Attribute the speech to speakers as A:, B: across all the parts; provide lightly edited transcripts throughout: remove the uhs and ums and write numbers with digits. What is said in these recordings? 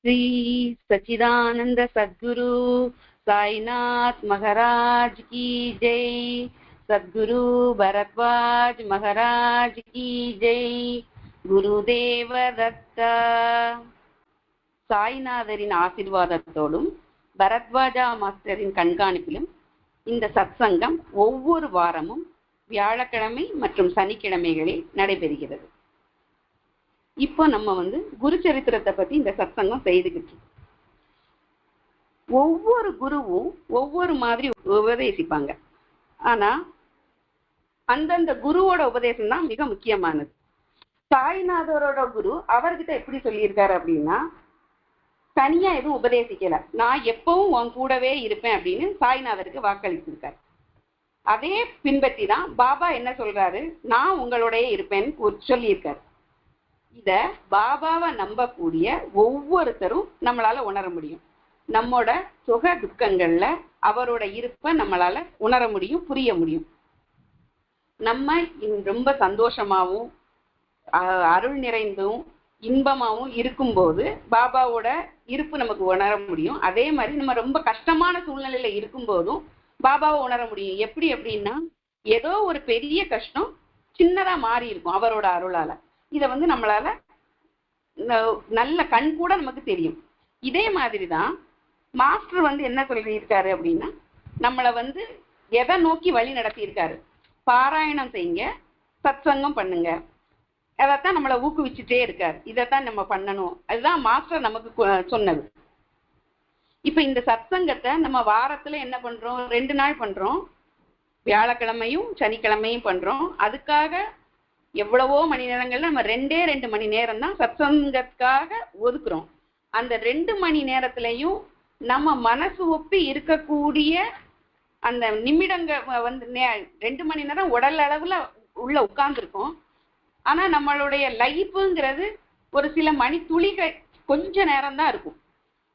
A: श्री सच्चिदानंद सद्गुरु साईनाथ महाराज की जय। सद्गुरु भरद्वाज महाराज की जय। குருதேவ தத்தா. சாய்நாதரின் ஆசீர்வாதத்தோடும் பரத்வாஜா மாஸ்டரின் கண்காணிப்பிலும் இந்த சத்சங்கம் ஒவ்வொரு வாரமும் வியாழக்கிழமை மற்றும் சனிக்கிழமைகளில் நடைபெறுகிறது. இப்போ நம்ம குரு சரித்திரத்தை பத்தி இந்த சத்சங்கம் செய்துக்கிட்டு ஒவ்வொரு குருவும் ஒவ்வொரு மாதிரி உபதேசிப்பாங்க. ஆனா அந்தந்த குருவோட உபதேசம் தான் மிக முக்கியமானது. சாய்நாதரோட குரு அவர்கிட்ட எப்படி சொல்லியிருக்காரு அப்படின்னா, தனியா எதுவும் உபதேசிக்கல, நான் எப்பவும் உன் கூடவே இருப்பேன் அப்படின்னு சாய்நாதருக்கு வாக்களிச்சிருக்காரு. அதே பின்பற்றி தான் பாபா என்ன சொல்றாரு, நான் உங்களோடய இருப்பேன்னு சொல்லியிருக்காரு. இத பாபாவை நம்பக்கூடிய ஒவ்வொருத்தரும் நம்மளால உணர முடியும். நம்மோட சுக துக்கங்கள்ல அவரோட இருப்பை நம்மளால உணர முடியும், புரிய முடியும். நம்ம ரொம்ப சந்தோஷமாவும் அருள் நிறைந்தும் இன்பமாவும் இருக்கும்போது பாபாவோட இருப்பு நமக்கு உணர முடியும். அதே மாதிரி நம்ம ரொம்ப கஷ்டமான சூழ்நிலையில இருக்கும்போதும் பாபாவை உணர முடியும். எப்படி அப்படின்னா, ஏதோ ஒரு பெரிய கஷ்டம் சின்னதா மாறி இருக்கும் அவரோட அருளால. இதை நம்மளால நல்ல கண் கூட நமக்கு தெரியும். இதே மாதிரிதான் மாஸ்டர் என்ன சொல்லியிருக்காரு அப்படின்னா, நம்மளை எதை நோக்கி வழி நடத்தியிருக்காரு, பாராயணம் செய்யுங்க, சத்சங்கம் பண்ணுங்க, அதைத்தான் நம்மளை ஊக்குவிச்சுட்டே இருக்காரு. இதைத்தான் நம்ம பண்ணணும், அதுதான் மாஸ்டர் நமக்கு சொன்னது. இப்ப இந்த சத்சங்கத்தை நம்ம வாரத்துல என்ன பண்றோம், 2 நாள் பண்றோம், வியாழக்கிழமையும் சனிக்கிழமையும் பண்றோம். அதுக்காக எவ்வளவோ மணி நேரங்கள்ல நம்ம 2 மணி நேரம் தான் சத்சங்கத்துக்காக ஒதுக்குறோம். அந்த 2 மணி நேரத்திலையும் நம்ம மனசு ஒப்பி இருக்கக்கூடிய அந்த நிமிடங்கள் 2 மணி நேரம் உடல் அளவுல உள்ள உட்கார்ந்துருக்கோம். ஆனா நம்மளுடைய லைஃப்ங்கிறது ஒரு சில மணி துளிகள், கொஞ்ச நேரம் தான் இருக்கும்.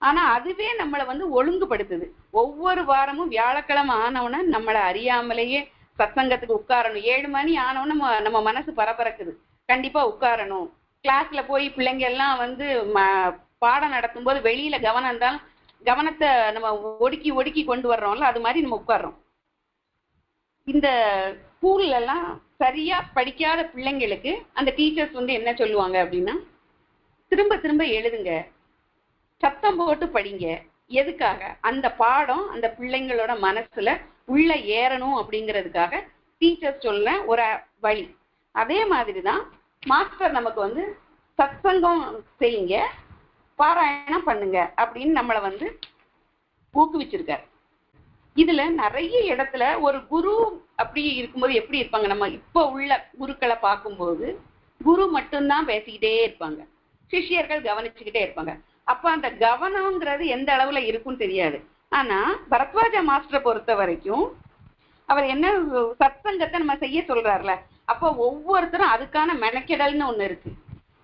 A: ஆனா அதுவே நம்மளை ஒழுங்குபடுத்துது. ஒவ்வொரு வாரமும் வியாழக்கிழமை ஆனவுன நம்மளை அறியாமலேயே சத்சங்கத்துக்கு உட்காரணும். 7 மணி ஆனவுன நம்ம மனசு பரபரக்குது, கண்டிப்பா உட்காரணும். கிளாஸ்ல போய் பிள்ளைங்க எல்லாம் பாடம் நடத்தும் போது வெளியில கவனம் இருந்தாலும் கவனத்தை நம்ம ஒடுக்கி ஒடுக்கி கொண்டு வர்றோம்ல, அது மாதிரி நம்ம உட்கார்றோம். இந்த ஸ்கூல்ல எல்லாம் சரியா படிக்காத பிள்ளைங்களுக்கு அந்த டீச்சர்ஸ் என்ன சொல்லுவாங்க அப்படின்னா, திரும்ப திரும்ப எழுதுங்க, சத்தம் போட்டு படிங்க. எதுக்காக? அந்த பாடம் அந்த பிள்ளைங்களோட மனசுல உள்ள ஏறணும் அப்படிங்கிறதுக்காக டீச்சர்ஸ் சொல்ல ஒரு வழி. அதே மாதிரிதான் மாஸ்டர் நமக்கு சத்சங்கம் செய்யுங்க, பாராயணம் பண்ணுங்க அப்படின்னு நம்மளை ஊக்குவிச்சிருக்காரு. இதுல நிறைய இடத்துல ஒரு குரு அப்படி இருக்கும்போது எப்படி இருப்பாங்க, நம்ம இப்ப உள்ள குருக்களை பார்க்கும்போது குரு மட்டும்தான் பேசிக்கிட்டே இருப்பாங்க, சிஷ்யர்கள் கவனிச்சுக்கிட்டே இருப்பாங்க. அப்ப அந்த கவனம்ங்கிறது எந்த அளவுல இருக்கும்னு தெரியாது. ஆனா பரத்வாஜா மாஸ்டரை பொறுத்த வரைக்கும் அவர் என்ன சத்சங்கத்தை நம்ம செய்ய சொல்றாருல, அப்ப ஒவ்வொருத்தரும் அதுக்கான மெனக்கெடல்னு ஒண்ணு இருக்கு.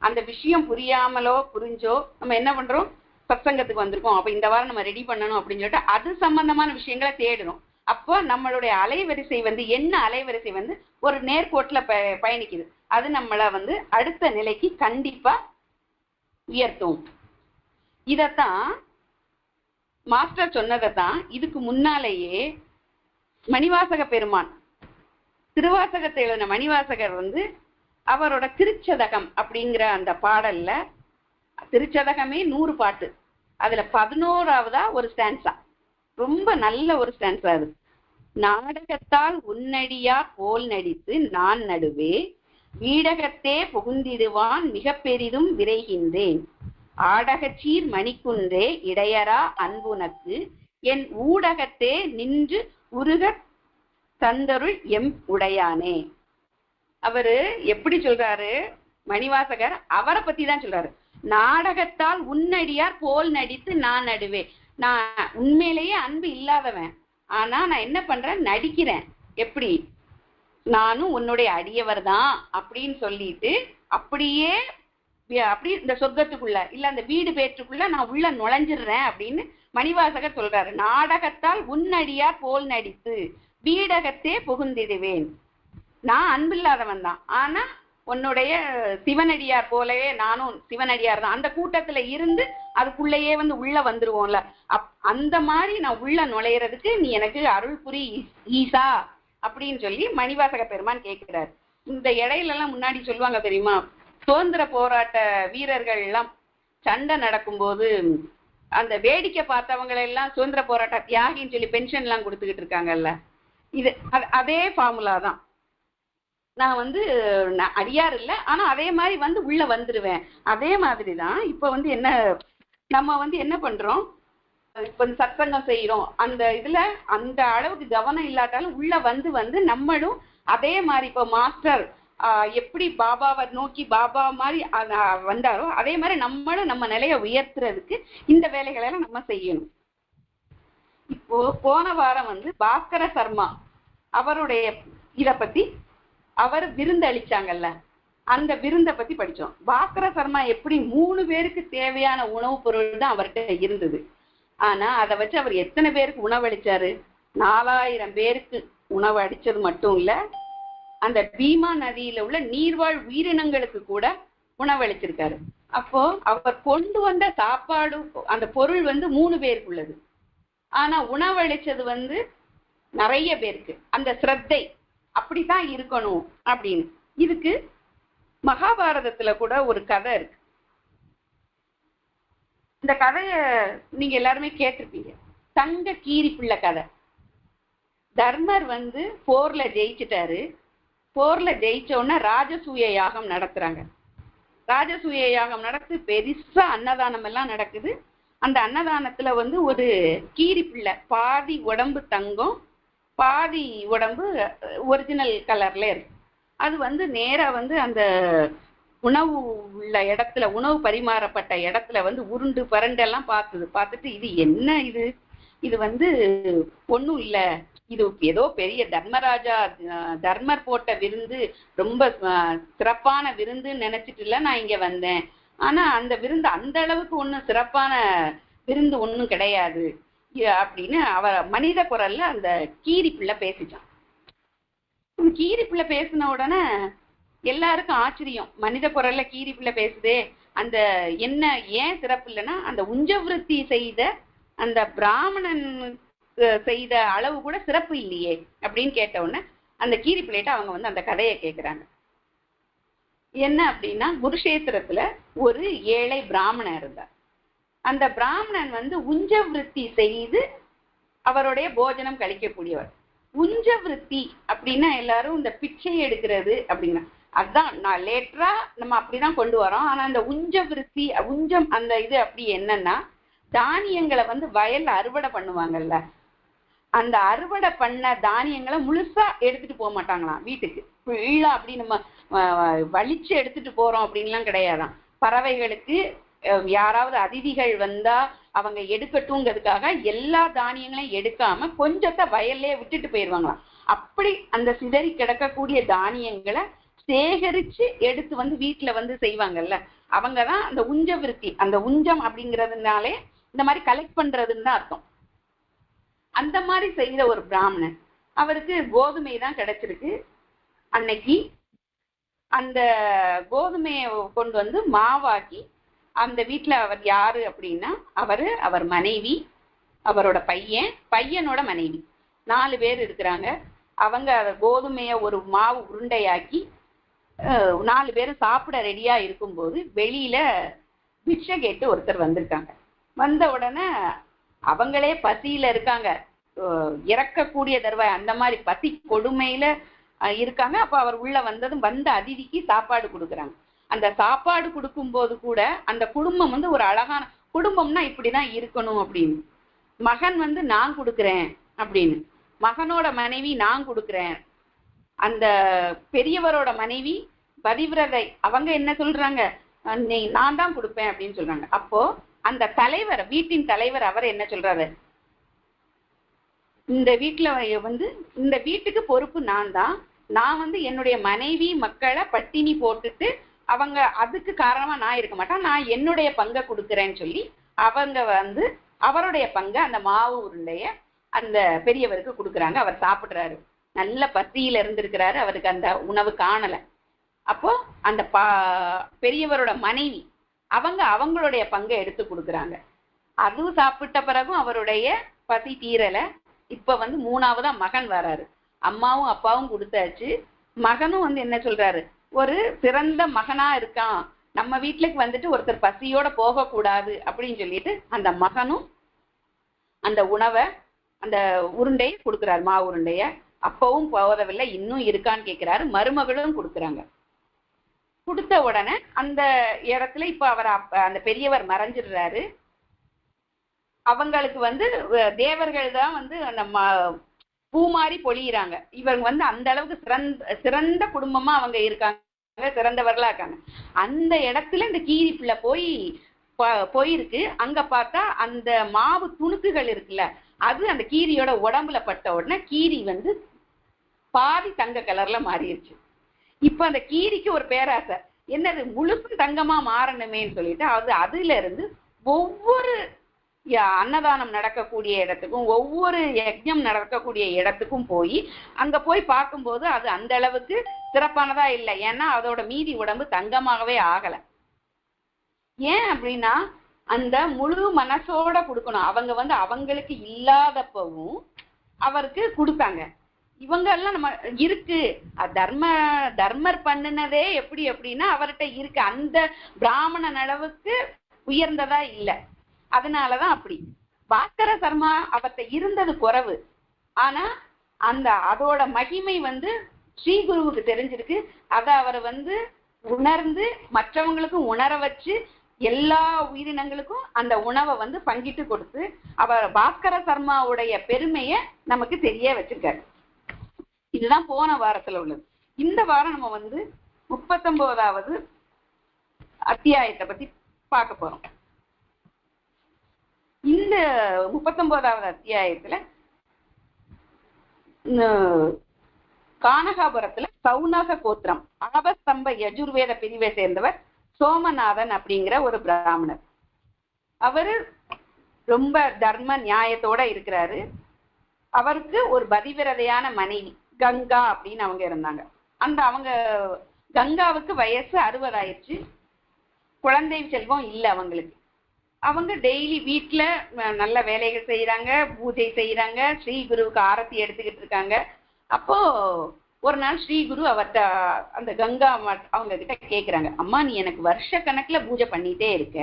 A: அந்த விஷயம் புரியாமலோ புரிஞ்சோ நம்ம என்ன பண்றோம், சத்சங்கத்துக்கு வந்திருக்கோம், அப்ப இந்த வாரம் நம்ம ரெடி பண்ணணும் அப்படின்னு சொல்லிட்டு அது சம்பந்தமான விஷயங்களை தேடுறோம். அப்போ நம்மளுடைய அலைவரிசை என்ன அலைவரிசை ஒரு நேர்கோட்டுல பயணிக்குது. அது நம்மளை அடுத்த நிலைக்கு கண்டிப்பா உயர்த்தும். இதத்தான் மாஸ்டர் சொன்னதைத்தான் இதுக்கு முன்னாலேயே மணிவாசக பெருமான், திருவாசகத்தை எழுதின மணிவாசகர் அவரோட திருச்சதகம் அப்படிங்கிற அந்த பாடல்ல, திருச்சதகமே 100 பாட்டு, அதுல 11ஆவதா ஒரு ஸ்டான்ஸா, ரொம்ப நல்ல ஒரு ஸ்டான்ஸா அது. நாடகத்தால் உன்னடியா போல் நடித்து நான் நடுவே, வீடகத்தே புகுந்திடுவான் மிக பெரிதும் விரைகின்றேன், ஆடகச்சீர் மணிக்குன்றே இடையரா அன்புனக்கு, என் ஊடகத்தே நின்று உருக தந்தருள் எம் உடையானே. அவரு எப்படி சொல்றாரு, மணிவாசகர் அவரை பத்தி தான் சொல்றாரு. நாடகத்தால் உன்னடியார் போல் நடித்து நான் நடுவே, நான் உண்மையிலேயே அன்பு இல்லாதவன், ஆனா நான் என்ன பண்றேன், நடிக்கிறேன். எப்படி? நானும் உன்னுடைய அடியவர் தான் அப்படின்னு சொல்லிட்டு அப்படியே அப்படி இந்த சொர்க்கத்துக்குள்ள இல்ல அந்த வீடு பேற்றுக்குள்ள நான் உள்ள நுழைஞ்சிடுறேன் அப்படின்னு மணிவாசகர் சொல்றாரு. நாடகத்தால் உன்னடியார் போல் நடித்து வீடகத்தே புகுந்திடுவேன், நான் அன்பில்லாதவன் தான், ஆனா உன்னுடைய சிவனடியார் போலவே நானும் சிவனடியார் தான், அந்த கூட்டத்துல இருந்து அதுக்குள்ளேயே வந்து உள்ள வந்துருவோம்ல, அந்த மாதிரி நான் உள்ள நுழையிறதுக்கு நீ எனக்கு அருள் புரி ஈசா அப்படின்னு சொல்லி மணிவாசக பெருமான் கேட்கிறார். இந்த இடையில எல்லாம் முன்னாடி சொல்லுவாங்க தெரியுமா, சுதந்திர போராட்ட வீரர்கள் எல்லாம் சண்டை நடக்கும்போது அந்த வேடிக்கை பார்த்தவங்களை எல்லாம் சுதந்திர போராட்ட தியாகின்னு சொல்லி பென்ஷன் எல்லாம் கொடுத்துக்கிட்டு இருக்காங்கல்ல, இது அதே ஃபார்முலா தான். நான் வந்து அடியார் இல்லை, ஆனா அதே மாதிரி வந்து உள்ள வந்துருவேன். அதே மாதிரி தான் இப்ப வந்து என்ன, நம்ம வந்து என்ன பண்றோம், இப்ப சத்சங்கம் செய்யறோம், அந்த இதுல அந்த அளவுக்கு கவனம் இல்லாட்டாலும் உள்ள வந்து வந்து நம்மளும் அதே மாதிரி இப்போ மாஸ்டர் எப்படி பாபாவை நோக்கி பாபா மாதிரி வந்தாரோ அதே மாதிரி நம்மளும் நம்ம நிலையை உயர்த்துறதுக்கு இந்த வேலைகளை எல்லாம் நம்ம செய்யணும். இப்போ போன வாரம் வந்து பாஸ்கர சர்மா அவருடைய இத பத்தி அவர் விருந்து அளிச்சாங்கல்ல, அந்த விருந்தை பத்தி படிச்சோம். பாஸ்கர சர்மா எப்படி 3 பேருக்கு தேவையான உணவுப் பொருள் தான் அவர்கிட்ட இருந்தது. ஆனா அதை வச்சு அவர் எத்தனை பேருக்கு உணவளிச்சாரு? 4000 பேருக்கு உணவு அளிச்சது மட்டும் இல்ல, அந்த பீமா நதியில உள்ள நீர்வாழ் உயிரினங்களுக்கு கூட உணவளிச்சிருக்காரு. அப்போ அவர் கொண்டு வந்த சாப்பாடு அந்த பொருள் வந்து 3 பேருக்கு உள்ளது, ஆனா உணவளிச்சது வந்து நிறைய பேருக்கு. அந்த ஸ்ரத்தை அப்படித்தான் இருக்கணும் அப்படின்னு. இதுக்கு மகாபாரதத்துல கூட ஒரு கதை இருக்கு. இந்த கதைய நீங்க எல்லாருமே கேட்டிருப்பீங்க, தங்க கீரி பிள்ளை கதை. தர்மர் வந்து போர்ல ஜெயிச்சிட்டாரு. போர்ல ஜெயிச்ச உடனே ராஜசூய யாகம் நடத்துறாங்க. ராஜசூய யாகம் நடத்து பெருசா அன்னதானம் எல்லாம் நடக்குது. அந்த அன்னதானத்துல வந்து ஒரு கீரி பிள்ளை, பாதி உடம்பு தங்கம் பாதி உடம்பு ஒரிஜினல் கலர்ல இருக்கு. அது வந்து நேரா வந்து அந்த உணவு உள்ள இடத்துல, உணவு பரிமாறப்பட்ட இடத்துல வந்து உருண்டு பரண்டெல்லாம் பார்த்துட்டு இது என்ன, இது வந்து ஒண்ணும் இல்ல, இது ஏதோ பெரிய தர்மராஜா தர்மர் போட்ட விருந்து, ரொம்ப சிறப்பான விருந்துன்னு நினைச்சிட்டு இல்ல நான் இங்க வந்தேன், ஆனா அந்த விருந்து அந்த அளவுக்கு ஒண்ணும் சிறப்பான விருந்து ஒண்ணும் கிடையாது அப்படின்னு அவ மனித குரல்ல அந்த கீரி பிள்ளை பேசிச்சான். கீரி பிள்ளை பேசின உடனே எல்லாருக்கும் ஆச்சரியம், மனித குரல்ல கீரி பிள்ளை பேசுதே, அந்த என்ன ஏன் சிறப்பு இல்லைன்னா அந்த உஞ்சவிருத்தி செய்த அந்த பிராமணன் செய்த அளவு கூட சிறப்பு இல்லையே அப்படின்னு கேட்ட உடனே அந்த கீரி பிள்ளைகிட்ட அவங்க வந்து அந்த கதையை கேட்கிறாங்க. என்ன அப்படின்னா, குருஷேத்திரத்துல ஒரு ஏழை பிராமணன் இருந்தார். அந்த பிராமணன் வந்து உஞ்சவிருத்தி செய்து அவருடைய போஜனம் கழிக்கக்கூடியவர். உஞ்சவிருத்தி அப்படின்னா எல்லாரும் இந்த பிச்சை எடுக்கிறது அப்படின்னா, அதுதான் நான் லேட்டரா நம்ம அப்படிதான் கொண்டு வரோம். ஆனா அந்த உஞ்சவிருத்தி, உஞ்சம் அந்த இது அப்படி என்னன்னா, தானியங்களை வந்து வயல்ல அறுவடை பண்ணுவாங்கல்ல, அந்த அறுவடை பண்ண தானியங்களை முழுசா எடுத்துட்டு போக மாட்டாங்களாம் வீட்டுக்கு. ஃபுல்லா அப்படி நம்ம வலிச்சு எடுத்துட்டு போறோம் அப்படின்லாம் கிடையாதான். பறவைகளுக்கு யாராவது அதிதிகள் வந்தா அவங்க எடுக்கட்டுங்கிறதுக்காக எல்லா தானியங்களையும் எடுக்காம கொஞ்சத்தை வயல்லே விட்டுட்டு போயிடுவாங்களாம். அப்படி அந்த சிதறி கிடக்கக்கூடிய தானியங்களை சேகரிச்சு எடுத்து வந்து வீட்டுல வந்து செய்வாங்கல்ல, அவங்கதான் அந்த உஞ்சவிருத்தி. அந்த உஞ்சம் அப்படிங்கிறதுனாலே இந்த மாதிரி கலெக்ட் பண்றதுன்னு தான் அர்த்தம். அந்த மாதிரி செய்த ஒரு பிராமணன், அவருக்கு கோதுமை தான் கிடைச்சிருக்கு. அன்னைக்கு அந்த கோதுமையை கொண்டு வந்து மாவாக்கி அந்த வீட்டுல அவர் யாரு அப்படின்னா, அவர் மனைவி, அவரோட பையனோட மனைவி 4 பேர் இருக்கிறாங்க. அவங்க கோதுமைய ஒரு மாவு உருண்டையாக்கி 4 பேரும் சாப்பிட ரெடியா இருக்கும்போது வெளியில பிட்சை கேட்டு ஒருத்தர் வந்திருக்காங்க. வந்த உடனே அவங்களே பசியில இருக்காங்க, இறக்கக்கூடிய தருவாய் அந்த மாதிரி பசி கொடுமையில இருக்காங்க. அப்ப அவர் உள்ள வந்ததும் வந்த அதிதிக்கு சாப்பாடு கொடுக்குறாங்க. அந்த சாப்பாடு கொடுக்கும் போது கூட அந்த குடும்பம் வந்து ஒரு அழகான குடும்பம்னா இப்படிதான் இருக்கணும் அப்படின்னு. மகன் வந்து நான் கொடுக்குறேன் அப்படின்னு, மகனோட மனைவி நான் கொடுக்குறேன், அந்த பெரியவரோட மனைவி பதிவிரதை அவங்க என்ன சொல்றாங்க, நான் தான் கொடுப்பேன் அப்படின்னு சொல்றாங்க. அப்போ அந்த தலைவர், வீட்டின் தலைவர், அவர் என்ன சொல்றாரு, இந்த வீட்டுல வந்து இந்த வீட்டுக்கு பொறுப்பு நான் வந்து என்னுடைய மனைவி மக்களை பட்டினி போட்டுட்டு அவங்க அதுக்கு காரணமா நான் இருக்க மாட்டேன், நான் என்னுடைய பங்கை கொடுக்குறேன்னு சொல்லி அவங்க வந்து அவருடைய பங்கை அந்த மாவு உருண்டைய அந்த பெரியவருக்கு கொடுக்குறாங்க. அவர் சாப்பிடுறாரு, நல்ல பசியில இருந்திருக்கிறாரு, அவருக்கு அந்த உணவு காணல. அப்போ அந்த பெரியவரோட மனைவி அவங்களுடைய பங்கை எடுத்து கொடுக்குறாங்க. அதுவும் சாப்பிட்ட பிறகும் அவருடைய பசி தீரல. இப்ப 3ஆவதா மகன் வராரு. அம்மாவும் அப்பாவும் கொடுத்தாச்சு. மகனும் என்ன சொல்றாரு, ஒரு சிறந்த மகனா இருக்கான், நம்ம வீட்டுக்கு ஒருத்தர் பசியோட போக கூடாது அப்படின்னு சொல்லிட்டு அந்த மகனும் அந்த உணவை, அந்த உருண்டையை கொடுக்குறாரு, மா உருண்டைய. அப்பவும் போதவில்லை, இன்னும் இருக்கான்னு கேட்கிறாரு. மருமகளும் கொடுக்குறாங்க. கொடுத்த உடனே அந்த இடத்துல இப்ப அவர் அந்த பெரியவர் மறைஞ்சிடுறாரு. அவங்களுக்கு தேவர்கள் தான் அந்த பூமாரி பொழியிறாங்க. இவங்க அந்த அளவுக்கு சிறந்த குடும்பமா அவங்க இருக்காங்க, சிறந்தவர்களா இருக்காங்க. அந்த இடத்துல இந்த கீரி பிள்ளை போயிருக்கு. அங்க பார்த்தா அந்த மாவு துணுக்குகள் இருக்குல்ல, அது அந்த கீரியோட உடம்புல பட்ட உடனே கீரி பாதி தங்க கலர்ல மாறிடுச்சு. இப்ப அந்த கீரிக்கு ஒரு பேராசை, என்னது முழுசும் தங்கமா மாறணுமேன்னு சொல்லிட்டு அதுல இருந்து ஒவ்வொரு அன்னதானம் நடக்கக்கூடிய இடத்துக்கும், ஒவ்வொரு யஜ்ஞம் நடக்கக்கூடிய இடத்துக்கும் அங்க போய் பார்க்கும்போது அது அந்த அளவுக்கு சிறப்பானதா இல்லை. ஏன்னா அதோட மீதி உடம்பு தங்கமாகவே ஆகல. ஏன் அப்படின்னா அந்த முழு மனசோட கொடுக்கணும். அவங்க அவங்களுக்கு இல்லாதப்பவும் அவருக்கு கொடுத்தாங்க. இவங்க எல்லாம் நம்ம இருக்கு, தர்மர் பண்ணினதே எப்படி அப்படின்னா அவர்கிட்ட இருக்கு, அந்த பிராமணன் அளவுக்கு உயர்ந்ததா இல்லை. அதனாலதான் அப்படி. பாஸ்கர சர்மா அவர்கிட்ட இருந்தது குறைவு. ஆனா அதோட மகிமை ஸ்ரீ குருவுக்கு தெரிஞ்சிருக்கு. அத அவர் உணர்ந்து மற்றவங்களுக்கும் உணர வச்சு எல்லா உயிரினங்களுக்கும் அந்த உணவை பங்கிட்டு கொடுத்து அவர் பாஸ்கர சர்மாவுடைய பெருமையை நமக்கு தெரிய வச்சிருக்காரு. இதுதான் போன வாரத்துல உள்ளது. இந்த வாரம் நம்ம 39வது அத்தியாயத்தை பத்தி பார்க்க போறோம். இந்த 39வது அத்தியாயத்துல கானகாபுரத்துல சௌனக கோத்திரம் ஆபஸ்தம்ப யஜுர்வேத பிரிவை சேர்ந்தவர் சோமநாதன் அப்படிங்கிற ஒரு பிராமணர். அவரு ரொம்ப தர்ம நியாயத்தோட இருக்கிறாரு. அவருக்கு ஒரு பதிவிரதையான மனைவி கங்கா அப்படின்னு அவங்க இருந்தாங்க. அவங்க கங்காவுக்கு வயசு 60 ஆயிடுச்சு. குழந்தை செல்வம் இல்லை அவங்களுக்கு. அவங்க டெய்லி வீட்டுல நல்ல வேலைகள் செய்யறாங்க, பூஜை செய்யறாங்க, ஸ்ரீ குருவுக்கு ஆரத்தி எடுத்துக்கிட்டு இருக்காங்க. அப்போ ஒரு நாள் ஸ்ரீ குரு அவர்கிட்ட அந்த கங்கா அவங்க கிட்ட கேக்குறாங்க, அம்மா நீ எனக்கு வருஷ கணக்குல பூஜை பண்ணிட்டே இருக்க,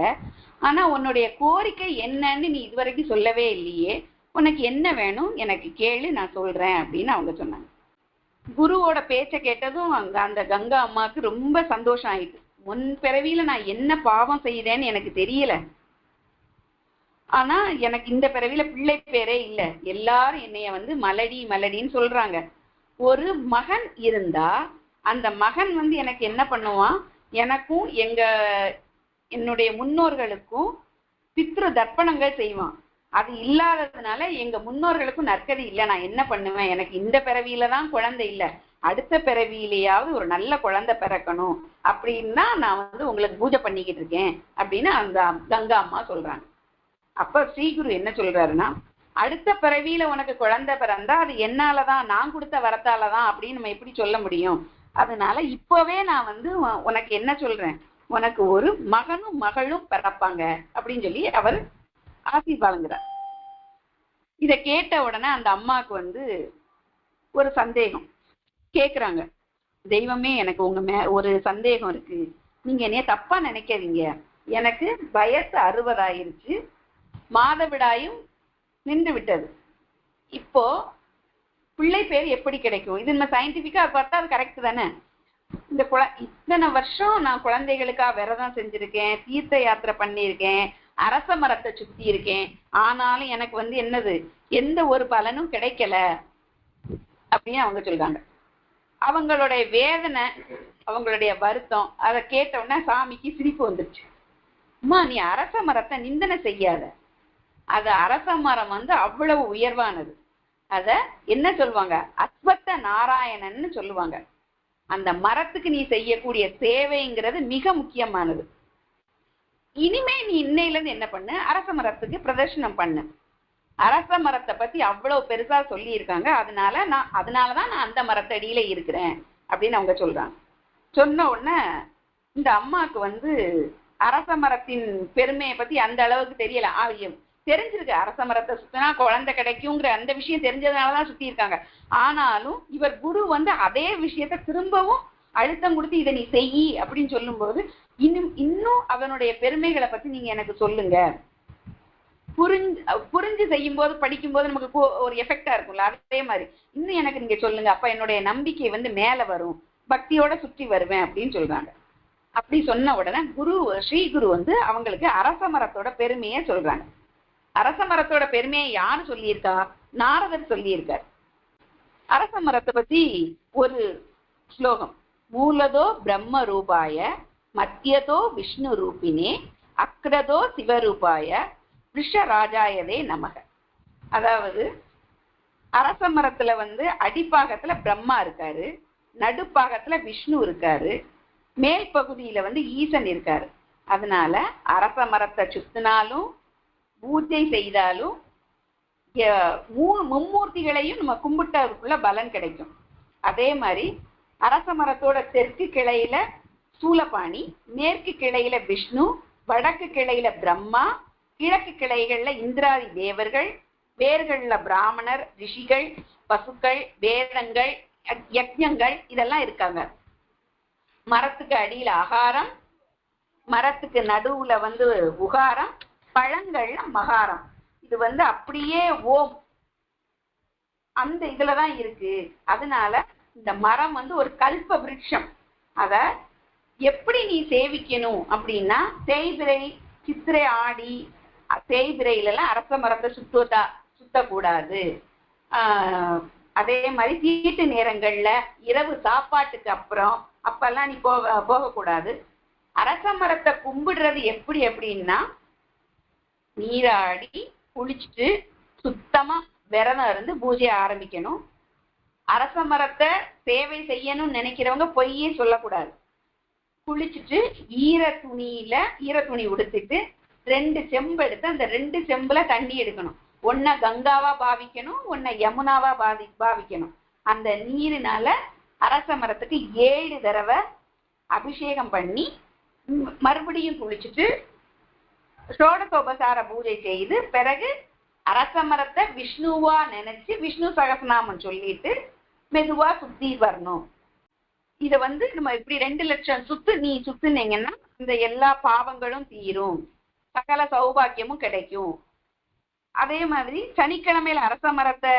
A: ஆனா உன்னுடைய கோரிக்கை என்னன்னு நீ இதுவரைக்கும் சொல்லவே இல்லையே, உனக்கு என்ன வேணும் எனக்கு கேளு, நான் சொல்றேன் அப்படின்னு அவங்க சொன்னாங்க. குருவோட பேச்ச கேட்டதும் அந்த கங்கா அம்மாவுக்கு ரொம்ப சந்தோஷம் ஆயிட்டு. முன் பிறவியில நான் என்ன பாவம் செய்தேன்னு எனக்கு தெரியல, ஆனா எனக்கு இந்த பிறவியில பிள்ளை பேரே இல்லை, எல்லாரும் என்னைய மலடி மலடின்னு சொல்றாங்க. ஒரு மகன் இருந்தா அந்த மகன் எனக்கு என்ன பண்ணுவான், எனக்கும் என்னுடைய முன்னோர்களுக்கும் பித்ரு தர்ப்பணங்கள் செய்வான். அது இல்லாததுனால எங்க முன்னோர்களுக்கும் நற்கதி இல்லை, நான் என்ன பண்ணுவேன், எனக்கு இந்த பிறவியில தான் குழந்தை இல்லை, அடுத்த பிறவியிலேயாவது ஒரு நல்ல குழந்தை பிறக்கணும் அப்படின்னா நான் உங்களுக்கு பூஜை பண்ணிக்கிட்டு இருக்கேன் அப்படின்னு அந்த கங்கா அம்மா சொல்றாங்க. அப்ப ஸ்ரீகுரு என்ன சொல்றாருன்னா, அடுத்த பிறவியில உனக்கு குழந்தை பிறந்தா அது என்னாலதான், நான் கொடுத்த வரத்தாலதான் அப்படின்னு நம்ம எப்படி சொல்ல முடியும், அதனால இப்பவே நான் உனக்கு என்ன சொல்றேன், உனக்கு ஒரு மகனும் மகளும் பிறப்பாங்க அப்படின்னு சொல்லி அவர் ஆசீர்வாதங்கிறார். இத கேட்ட உடனே அந்த அம்மாவுக்கு ஒரு சந்தேகம் கேக்குறாங்க, தெய்வமே எனக்கு உங்க ஒரு சந்தேகம் இருக்கு, நீங்க என்னைய தப்பா நினைக்காதீங்க, எனக்கு வயசு 60 ஆயிருச்சு, மாதவிடாயும் நின்று விட்டது, இப்போ பிள்ளை பேர் எப்படி கிடைக்கும், இது நம்ம சயின்டிபிக்கா பார்த்தா அது கரெக்ட் தானே, இந்த இத்தனை வருஷம் நான் குழந்தைகளுக்காக விரதம் செஞ்சிருக்கேன், தீர்த்த யாத்திரை பண்ணியிருக்கேன், அரச மரத்தை சுத்தி இருக்கேன், ஆனாலும் எனக்கு என்னது எந்த ஒரு பலனும் கிடைக்கல அப்படின்னு அவங்க சொல்றாங்க. அவங்களுடைய வேதனை, அவங்களுடைய வருத்தம் அதை கேட்ட உடனே சாமிக்கு சிரிப்பு வந்துருச்சு. அம்மா நீ அரச மரத்தை நிந்தனை செய்யாத, அது அரச மரம் அவ்வளவு உயர்வானது, அத என்ன சொல்லுவாங்க, அஸ்வத்த நாராயணன்னு சொல்லுவாங்க. அந்த மரத்துக்கு நீ செய்யக்கூடிய சேவைங்கிறது மிக முக்கியமானது. இனிமே நீ இன்னையில இருந்து என்ன பண்ணு, அரச மரத்துக்கு பிரதர்ஷனம் பண்ணு, அரச மரத்தை பத்தி அவ்வளவு பெருசா சொல்லி இருக்காங்க, அதனாலதான் நான் அந்த மரத்தடியில இருக்கிறேன் அப்படின்னு அவங்க சொல்றாங்க. சொன்ன உடனே இந்த அம்மாவுக்கு அரச மரத்தின் பெருமையை பத்தி அந்த அளவுக்கு தெரியல. தெரிஞ்சிருக்கு, அரச மரத்தை சுத்தினா குழந்தை கிடைக்குங்கிற அந்த விஷயம் தெரிஞ்சதுனாலதான் சுத்தி இருக்காங்க. ஆனாலும் இவர் குரு அதே விஷயத்த திரும்பவும் அழுத்தம் கொடுத்து இதை நீ செய்யி அப்படின்னு சொல்லும் போது இன்னும் அவனுடைய பெருமைகளை பத்தி நீங்க எனக்கு சொல்லுங்க. புரிஞ்சு செய்யும் போது படிக்கும் போது நமக்கு ஒரு எஃபெக்டா இருக்கும்ல, அதே மாதிரி இன்னும் எனக்கு நீங்க சொல்லுங்க, அப்ப என்னுடைய நம்பிக்கை மேல வரும், பக்தியோட சுற்றி வருவேன் அப்படின்னு சொல்றாங்க. அப்படி சொன்ன உடனே ஸ்ரீ குரு அவங்களுக்கு அரச மரத்தோட பெருமையை சொல்றாங்க. அரச மரத்தோட பெருமையை யாரு சொல்லியிருக்கா? நாரதர் சொல்லியிருக்கார். அரச மரத்தை பத்தி ஒரு ஸ்லோகம். மூலதோ பிரம்ம ரூபாய மத்தியதோ விஷ்ணு ரூபினே அக்ரதோ சிவரூபாய ரிஷராஜாயதே நமக. அதாவது அரச மரத்துல அடிப்பாகத்துல பிரம்மா இருக்காரு, நடுப்பாகத்துல விஷ்ணு இருக்காரு, மேல் பகுதியில ஈசன் இருக்காரு. அதனால அரச மரத்தை சுத்தினாலும் பூஜை செய்தாலும் மும்மூர்த்திகளையும் நம்ம கும்பிட்டதுக்குள்ள பலன் கிடைக்கும். அதே மாதிரி அரச மரத்தோட தெற்கு கிளையில சூலபாணி, மேற்கு கிளையில விஷ்ணு, வடக்கு கிளையில பிரம்மா, கிழக்கு கிளைகள்ல இந்திராதி தேவர்கள், வேர்கள்ல பிராமணர், ரிஷிகள், பசுக்கள், வேதங்கள், யக்ஞங்கள் இதெல்லாம் இருக்காங்க. மரத்துக்கு அடியில அகாரம், மரத்துக்கு நடுவுல உகாரம், பழங்கள்ல மகாரம். இது அப்படியே ஓம் அந்த இதுலதான் இருக்கு. அதனால இந்த மரம் ஒரு கல்ப விருட்சம். அத எப்படி நீ சேவிக்கணும் அப்படின்னா, தேய்பிரை சித்திரை ஆடி தேய்பிரையில எல்லாம் அரச மரத்தை சுத்தக்கூடாது. அதே மாதிரி தீட்டு நேரங்கள்ல இரவு சாப்பாட்டுக்கு அப்புறம் அப்பெல்லாம் நீ போகக்கூடாது. அரச மரத்தை கும்பிடுறது எப்படி அப்படின்னா, நீராடி குளிச்சுட்டு சுத்தமா விரதம் இருந்து பூஜையை ஆரம்பிக்கணும். அரச மரத்தை சேவை செய்யணும்னு நினைக்கிறவங்க பொய்யே சொல்லக்கூடாது. குளிச்சுட்டு ஈர துணி உடுத்திட்டு 2 செம்பு எடுத்து அந்த 2 செம்புல தண்ணி எடுக்கணும். ஒன்ன கங்காவா பாவிக்கணும், ஒன்ன யமுனாவா பாவிக்கணும். அந்த நீரினால அரச மரத்துக்கு 7 தடவை அபிஷேகம் பண்ணி மறுபடியும் குளிச்சுட்டு ஷோடசோபசார பூஜை செய்து பிறகு அரச மரத்தை விஷ்ணுவா நினைச்சு விஷ்ணு சகஸ்ரநாமம் சொல்லிட்டு மெதுவா சுத்தி வரணும். இத நம்ம இப்படி 2 லட்சம் நீ சுத்துனீங்கன்னா இந்த எல்லா பாவங்களும் தீரும், சகல சௌபாக்கியமும் கிடைக்கும். அதே மாதிரி சனிக்கிழமையில அரச மரத்தை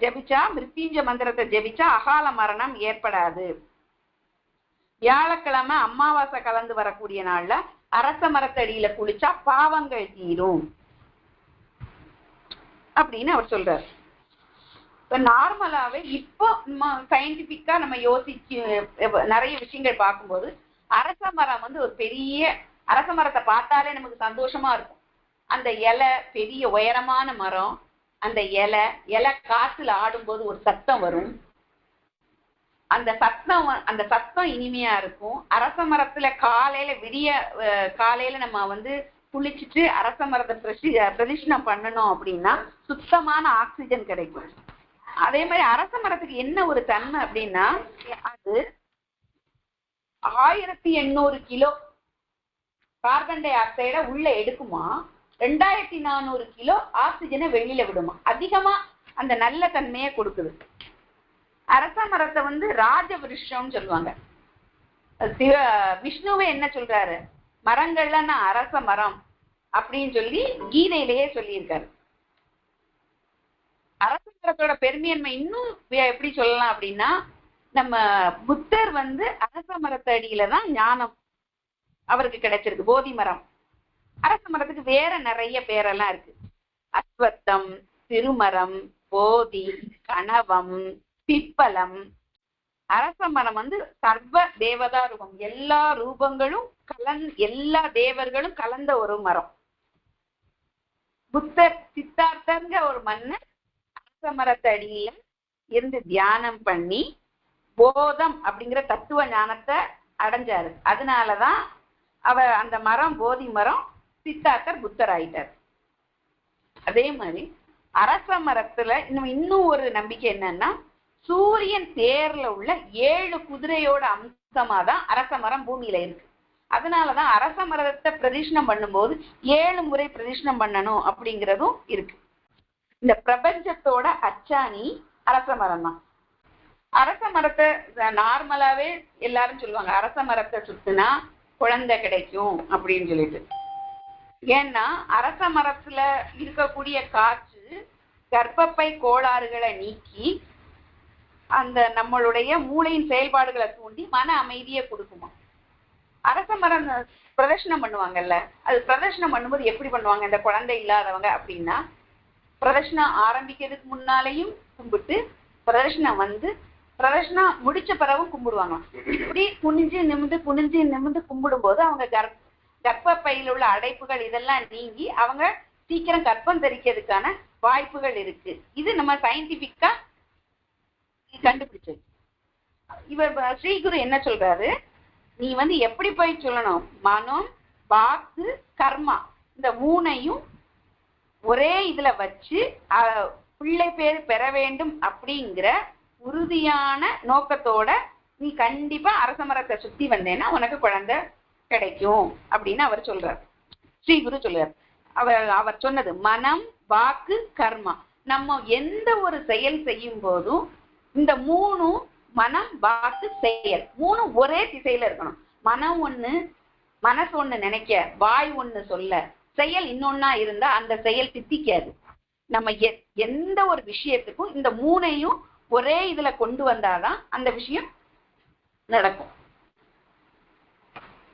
A: ஜபிச்சா, மிருத்யுஞ்ச மந்திரத்தை ஜபிச்சா அகால மரணம் ஏற்படாது. வியாழக்கிழமை அமாவாசை கலந்து வரக்கூடிய நாள்ல அரச மரத்தடியில குளிச்சா பாவங்கள் தீரும் அப்படின்னு அவர் சொல்றாரு. நார்மலாவே இப்போ சயின்டிபிக்கா நம்ம யோசிச்சு நிறைய விஷயங்கள் பார்க்கும்போது அரச மரம் ஒரு பெரிய அரச மரத்தை பார்த்தாலே நமக்கு சந்தோஷமா இருக்கும். அந்த இலை பெரிய உயரமான மரம், அந்த இலை காத்துல ஆடும்போது ஒரு சத்தம் வரும். அந்த சத்தம் இனிமையா இருக்கும். அரச மரத்துல காலையில நம்ம குளிச்சுட்டு அரச மரத்தை பிரதிஷ்டம் பண்ணணும் அப்படின்னா சுத்தமான ஆக்சிஜன் கிடைக்கும். அதே மாதிரி அரச மரத்துக்கு என்ன ஒரு தன்மை அப்படின்னா, அது 1800 கிலோ கார்பன் டை ஆக்சைட உள்ள எடுக்குமா, 2400 கிலோ ஆக்சிஜனை வெளியில விடுமா. அதிகமா அந்த நல்ல தன்மையை கொடுக்குது. அரச மரத்தை ராஜ விருஷம்னு சொல்லுவாங்க. விஷ்ணுவே என்ன சொல்றாரு, மரங்கள்ல நான் அரச மரம் அப்படின்னு சொல்லி கீதையிலேயே சொல்லியிருக்காரு. அரச மரத்தோட பெருமையன்மை இன்னும் எப்படி சொல்லலாம் அப்படின்னா, நம்ம புத்தர் அரச மரத்து அடியில தான் ஞானம் அவருக்கு கிடைச்சிருக்கு. போதி மரம். அரச மரத்துக்கு வேற நிறைய பேரெல்லாம் இருக்கு. அஸ்வத்தம், திருமரம், போதி, கணவம், பிப்பலம். அரச மரம் சர்வ தேவதா ரூபம், எல்லா ரூபங்களும் எல்லா தேவர்களும் கலந்த ஒரு மரம். புத்தர் சித்தார்த்தங்க ஒரு மன்னர் அரச மரத்தடியில இருந்து தியானம் பண்ணி போதம் அப்படிங்கிற தத்துவ ஞானத்தை அடைஞ்சாரு. அதனாலதான் அந்த மரம் போதி மரம், சித்தார்த்தர் புத்தர் ஆயிட்டார். அதே மாதிரி அரச மரத்துல இன்னும் ஒரு நம்பிக்கை என்னன்னா, சூரியன் தேர்ல உள்ள 7 குதிரையோட அம்சமா தான் அரச மரம் பூமியில இருக்கு. அதனாலதான் அரச மரத்தை பிரதிஷ்டம் பண்ணும்போது 7 முறை பிரதிஷ்டம் பண்ணணும் அப்படிங்கிறதும் இருக்கு. இந்த பிரபஞ்சத்தோட அச்சாணி அரச மரம் தான். அரச மரத்தை நார்மலாவே எல்லாரும் சொல்லுவாங்க, அரச மரத்தை சுத்துனா குழந்தை கிடைக்கும் அப்படின்னு சொல்லிட்டு. ஏன்னா அரச மரத்துல இருக்கக்கூடிய காற்று கர்ப்பப்பை கோளாறுகளை நீக்கி அந்த நம்மளுடைய மூளையின் செயல்பாடுகளை தூண்டி மன அமைதியை கொடுக்குமா. அரச மரம் பிரதர்ஷனம் பண்ணுவாங்கல்ல, அது பிரதர்ஷனம் பண்ணும்போது எப்படி பண்ணுவாங்க, இந்த குழந்தை இல்லாதவங்க அப்படின்னா பிரதர்ஷனம் ஆரம்பிக்கிறதுக்கு முன்னாலேயும் கும்பிட்டு பிரதர்ஷனம் முடிச்ச பிறகும் கும்பிடுவாங்க. இப்படி குனிஞ்சு நிமிந்து கும்பிடும் போது அவங்க கர்ப்பப்பையில் உள்ள அடைப்புகள் இதெல்லாம் நீங்கி அவங்க சீக்கிரம் கர்ப்பம் தரிக்கிறதுக்கான வாய்ப்புகள் இருக்கு. இது நம்ம சயின்டிபிக்கா கண்டுபிடிச்சது. இவர் ஸ்ரீகுரு என்ன சொல்றாரு, நீ எப்படி போய் சொல்லணும், மனம் வாக்கு கர்மா இந்த 3ஐயும் ஒரே இதுல வச்சு பிள்ளை பேர் பெற வேண்டும் அப்படிங்கிற உறுதியான நோக்கத்தோட நீ கண்டிப்பா அரச மரத்தை சுத்தி வந்தேன்னா உனக்கு குழந்தை கிடைக்கும் அப்படின்னு அவர் சொல்றார். ஸ்ரீகுரு சொல்றார். அவர் சொன்னது மனம் வாக்கு கர்மா. நம்ம எந்த ஒரு செயல் செய்யும் போதும் இந்த 3 மனம் வாக்கு செயல் 3 ஒரே திசையில இருக்கணும். மனம் ஒண்ணு, மனசு ஒண்ணு நினைக்க, வாய் ஒண்ணு சொல்ல, செயல் இன்னொன்னா இருந்தா அந்த செயல் சித்திக்காது. நம்ம எந்த ஒரு விஷயத்துக்கும் இந்த 3ஐயும் ஒரே இதுல கொண்டு வந்தாதான் அந்த விஷயம் நடக்கும்.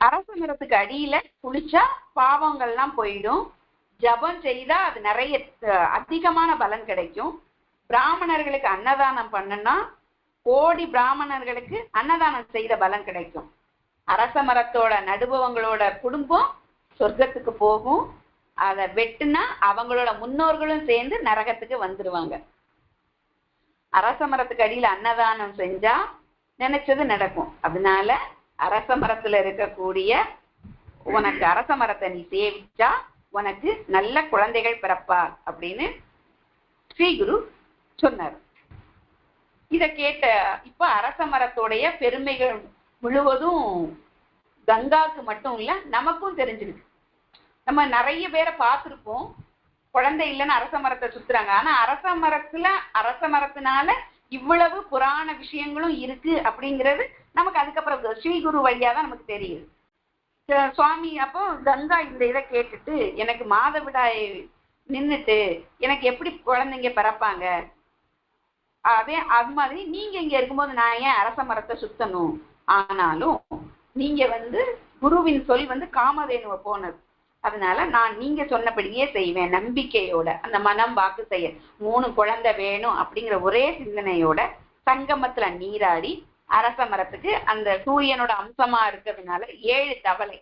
A: அரச மரத்துக்கு அடியில குளிச்சா பாவங்கள்லாம் போயிடும். ஜபம் செய்தா அது நிறைய அதிகமான பலன் கிடைக்கும். பிராமணர்களுக்கு அன்னதானம் பண்ணனா கோடி பிராமணர்களுக்கு அன்னதானம் செய்த பலன் கிடைக்கும். அரச மரத்தோட நடுபவங்களோட குடும்பம் சொர்க்கத்துக்கு போகும். அதை வெட்டுனா அவங்களோட முன்னோர்களும் சேர்ந்து நரகத்துக்கு வந்துருவாங்க. அரச மரத்துக்கு அடியில அன்னதானம் செஞ்சா நினைச்சது நடக்கும். அதனால அரச மரத்துல இருக்கக்கூடிய உனக்கு அரச மரத்தை நீ சேவிச்சா உனக்கு நல்ல குழந்தைகள் பிறப்பார் அப்படின்னு ஸ்ரீகுரு சொன்னார். இத கேட்ட இப்ப அரச மரத்தோடைய பெருமைகள் முழுவதும் கங்காவுக்கு மட்டும் இல்ல நமக்கும் தெரிஞ்சிருக்கு. நம்ம நிறைய பேரை பார்த்திருப்போம், குழந்தை இல்லைன்னு அரச மரத்தை சுத்துறாங்க. ஆனா அரச மரத்தினால இவ்வளவு புராண விஷயங்களும் இருக்கு அப்படிங்கிறது நமக்கு அதுக்கப்புறம் ஸ்ரீகுரு வழியா தான் நமக்கு தெரியுது. சுவாமி அப்போ கங்கா இந்த இதை கேட்டுட்டு எனக்கு மாதவிடாய் நின்னுட்டு எனக்கு எப்படி குழந்தைங்க பிறப்பாங்க, அது மாதிரி நீங்க இங்க இருக்கும்போது நான் ஏன் அரச மரத்தை சுத்தணும், ஆனாலும் நீங்க குருவின் சொல் காமதேனுவை போனது, அதனால நான் நீங்க சொன்னபடியே செய்வேன் நம்பிக்கையோட. அந்த மனம் வாக்கு செயல் 3 குழந்தை வேணும் அப்படிங்கிற ஒரே சிந்தனையோட சங்கமத்துல நீராடி அரச மரத்துக்கு அந்த சூரியனோட அம்சமா இருக்கிறதுனால 7 தவளை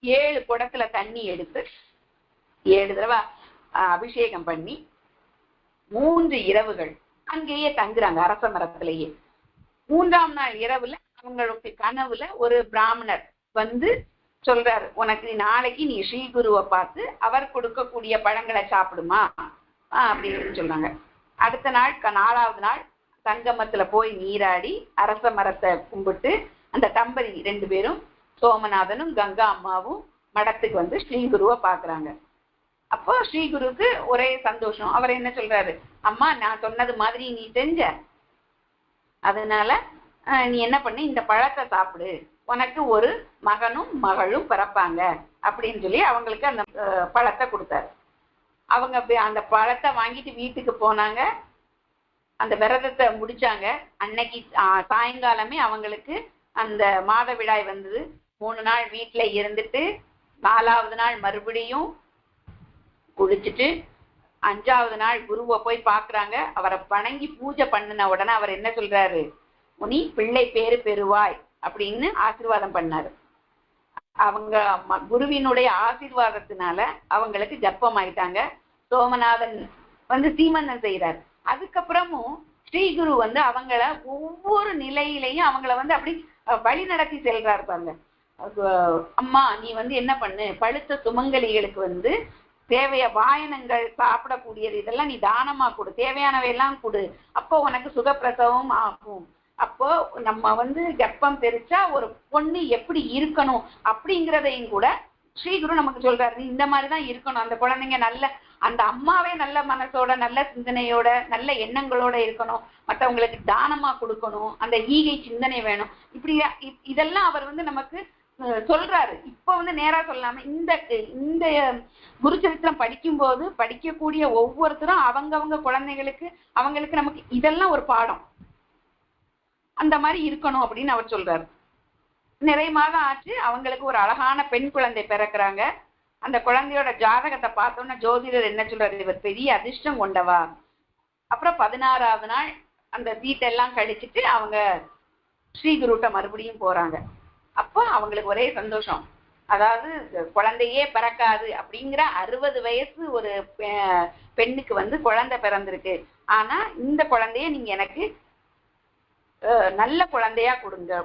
A: 7 குடத்துல தண்ணி எடுத்து 7 தடவை அபிஷேகம் பண்ணி 3 இரவுகள் அங்கேயே தங்குறாங்க அரச மரத்திலேயே. 3ஆம் நாள் இரவுல அவங்களுக்கு கனவுல ஒரு பிராமணர் சொல்றாரு, உனக்கு நாளைக்கு நீ ஸ்ரீகுருவை பார்த்து அவர் கொடுக்கக்கூடிய பழங்களை சாப்பிடுமா அப்படின்னு சொல்றாங்க. அடுத்த நாள் 4ஆவது நாள் சங்கமத்துல போய் நீராடி அரச மரத்தை கும்பிட்டு அந்த தம்பதி 2 பேரும் சோமநாதனும் கங்கா அம்மாவும் மடத்துக்கு ஸ்ரீகுருவை பாக்குறாங்க. அப்போ ஸ்ரீகுருக்கு ஒரே சந்தோஷம். அவர் என்ன சொல்றாரு, அம்மா நான் சொன்னது மாதிரி நீ செஞ்ச, அதனால நீ என்ன பண்ணு, இந்த பழத்தை சாப்பிடு, உனக்கு ஒரு மகனும் மகளும் பிறப்பாங்க அப்படின்னு சொல்லி அவங்களுக்கு அந்த பழத்தை கொடுத்தாரு. அவங்க அந்த பழத்தை வாங்கிட்டு வீட்டுக்கு போனாங்க. அந்த விரதத்தை முடிச்சாங்க. அன்னைக்கு சாயங்காலமே அவங்களுக்கு அந்த மாதவிடாய் வந்தது. 3 நாள் வீட்டுல இருந்துட்டு 4ஆவது நாள் மறுபடியும் குளிச்சுட்டு 5ஆவது நாள் குருவை போய் பாக்குறாங்க. அவரை வணங்கி பூஜை பண்ணின உடனே அவர் என்ன சொல்றாரு, நீ பிள்ளை பேரு பெறுவாய் அப்படின்னு ஆசீர்வாதம் பண்ணாரு. அவங்க குருவினுடைய ஆசீர்வாதத்தினால அவங்களுக்கு கர்ப்பம் ஆயிட்டாங்க. சோமநாதன் சீமந்தம் செய்யறாரு. அதுக்கப்புறமும் ஸ்ரீகுரு அவங்கள ஒவ்வொரு நிலையிலையும் அவங்கள அப்படி வழி நடத்தி செல்றாரு பாருங்க. அம்மா நீ என்ன பண்ணு, பழுத்த சுமங்கலிகளுக்கு தேவைய வாயனங்கள் சாப்பிடக்கூடியது இதெல்லாம் நீ தானமா கொடு, தேவையானவையெல்லாம் கொடு, அப்போ உனக்கு சுகப்பிரசவம் ஆகும் அப்போ நம்ம வந்து கர்ப்பம் தெரிச்சா ஒரு பொண்ணு எப்படி இருக்கணும் அப்படிங்கிறதையும் கூட ஸ்ரீகுரு நமக்கு சொல்றாரு. இந்த மாதிரிதான் இருக்கணும், அந்த குழந்தைங்க நல்ல, அந்த அம்மாவே நல்ல மனசோட நல்ல சிந்தனையோட நல்ல எண்ணங்களோட இருக்கணும், மற்றவங்களுக்கு தானமா கொடுக்கணும், அந்த ஈகை சிந்தனை வேணும். இப்படி இதெல்லாம் அவர் வந்து நமக்கு சொல்றாரு. இப்ப வந்து நேரா சொல்லாம இந்த இந்த குருச்சரித்திரம் படிக்கும்போது படிக்கக்கூடிய ஒவ்வொருத்தரும் அவங்கவங்க குழந்தைகளுக்கு அவங்களுக்கு நமக்கு இதெல்லாம் ஒரு பாடம், அந்த மாதிரி இருக்கணும் அப்படின்னு அவர் சொல்றாரு. நிறைய மாதம் ஆச்சு, அவங்களுக்கு ஒரு அழகான பெண் குழந்தை பிறக்கிறாங்க. அந்த குழந்தையோட ஜாதகத்தை பார்த்தோம்னா ஜோதிடர் என்ன சொல்றாரு, இவர் பெரிய அதிர்ஷ்டம் கொண்டவா. அப்புறம் 16வது நாள் அந்த தீட்டெல்லாம் கழிச்சிட்டு அவங்க ஸ்ரீகுருட்ட மறுபடியும் போறாங்க. அப்போ அவங்களுக்கு ஒரே சந்தோஷம். அதாவது குழந்தையே பிறக்காது அப்படிங்கிற 60 வயசு ஒரு பெண்ணுக்கு வந்து குழந்தை பிறந்திருக்கு. ஆனா இந்த குழந்தைய நீங்க எனக்கு நல்ல குழந்தையா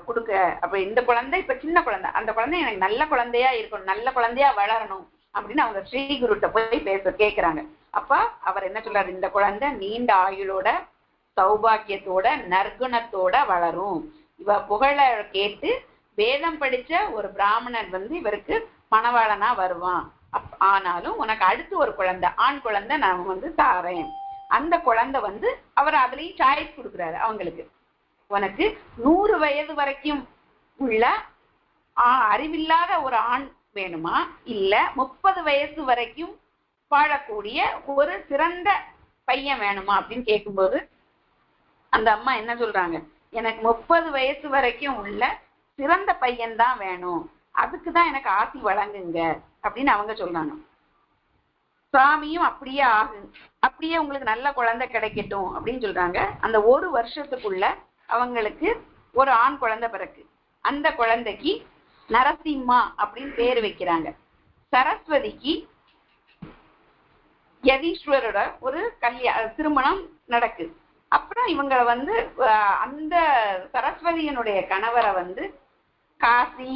A: கொடுக்க. அப்ப இந்த குழந்தை இப்ப சின்ன குழந்தை, அந்த குழந்தை எனக்கு நல்ல குழந்தையா இருக்கணும், நல்ல குழந்தையா வளரணும் அப்படின்னு அவங்க ஸ்ரீகுருட்ட போய் கேட்கிறாங்க. அப்ப அவர் என்ன சொல்றாரு, இந்த குழந்தை நீண்ட ஆயுளோட சௌபாக்கியத்தோட நற்குணத்தோட வளரும். இவ புகழ கேட்டு வேதம் படிச்ச ஒரு பிராமணன் வந்து இவருக்கு மணவாளனா வருவான். ஆனாலும் உனக்கு அடுத்து ஒரு குழந்தை, ஆண் குழந்தை நான் வந்து தாரேன். அந்த குழந்தை வந்து அவர் அதுலயும் சாய்ஸ் கொடுக்குறாரு அவங்களுக்கு. உனக்கு 100 வயது வரைக்கும் உள்ள அறிவில்லாத ஒரு ஆண் வேணுமா, இல்ல 30 வயசு வரைக்கும் வாழக்கூடிய ஒரு சிறந்த பையன் வேணுமா அப்படின்னு கேட்கும்போது அந்த அம்மா என்ன சொல்றாங்க, எனக்கு 30 வயசு வரைக்கும் உள்ள சிறந்த பையன் தான் வேணும், அதுக்குதான் எனக்கு ஆசி வழங்குங்க அப்படின்னு அவங்க சொல்றாங்க. சுவாமியும் அப்படியே ஆகும், அப்படியே உங்களுக்கு நல்ல குழந்தை கிடைக்கட்டும் அப்படின்னு சொல்றாங்க. அந்த ஒரு வருஷத்துக்குள்ள அவங்களுக்கு ஒரு ஆண் குழந்தை பிறகு. அந்த குழந்தைக்கு நரசிம்மா அப்படின்னு பேர் வைக்கிறாங்க. சரஸ்வதிக்கு யதீஸ்வரோட ஒரு திருமணம் நடக்குது. அப்புறம் இவங்களை வந்து அந்த சரஸ்வதியினுடைய கணவரை வந்து காசி